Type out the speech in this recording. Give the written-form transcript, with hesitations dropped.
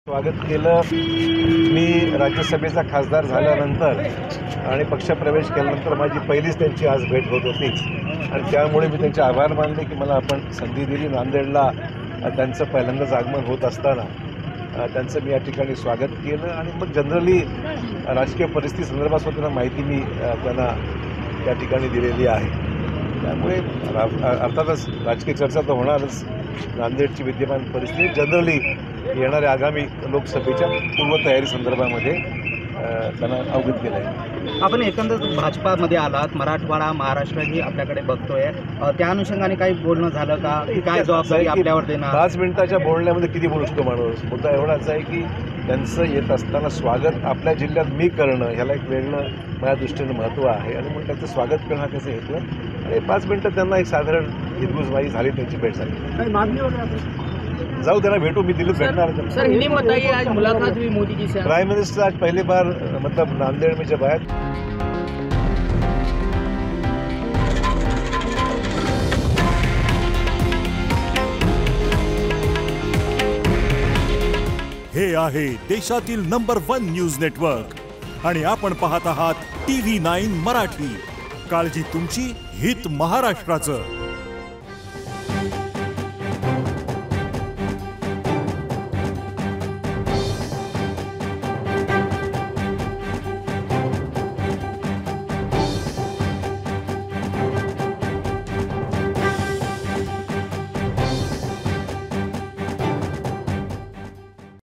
स्वागत केलं। मी राज्यसभेचा खासदार झाल्यानंतर आणि पक्षप्रवेश केल्यानंतर माझी पहिलीच त्यांची आज भेट होत होती आणि त्यामुळे मी त्यांचे आभार मानले की मला आपण संधी दिली। नांदेडला त्यांचं पहिल्यांदाच आगमन होत असताना त्यांचं मी या ठिकाणी स्वागत केलं आणि मग जनरली राजकीय परिस्थिती संदर्भात त्यांना माहिती मी त्यांना त्या ठिकाणी दिलेली आहे। त्यामुळे अर्थातच राजकीय चर्चा तर होणारच। नांदेडची विद्यमान परिस्थिती जनरली येणाऱ्या आगामी लोकसभेच्या पूर्वतयारी संदर्भामध्ये त्यांना अवगत केलं आहे। आपण एकंदर भाजपामध्ये आलात, मराठवाडा महाराष्ट्र ही आपल्याकडे बघतोय, त्या अनुषंगाने काही बोलणं झालं का? काय जबाबदारी आपल्यावर देणार? 5 मिनिटाच्या बोलण्यामध्ये किती बोलू शकतो माणूस? मुद्दा एवढाच आहे की त्यांचं येत असताना स्वागत आपल्या जिल्ह्यात मी करणं ह्याला एक वेगळं माझ्या दृष्टीनं महत्त्व आहे आणि म्हणून त्यांचं स्वागत करणं हा त्याचा हेतू आहे। आणि 5 मिनिटं त्यांना एक साधारण हिरगुजमाई झाली, त्यांची भेट झाली। जाऊ त्यांना भेटू, मी दिल्लीत भेटणार। सर, हिंदी में बताइए, आज मुलाकात हुई मोदी जी से। प्राइम मिनिस्टर आज पहली बार मतलब नांदेड़ में जब आए। हे आहे देशातील नंबर 1 न्यूज नेटवर्क आणि आपण पाहत आहात TV9 मराठी। काळजी तुमची, हित महाराष्ट्राचं।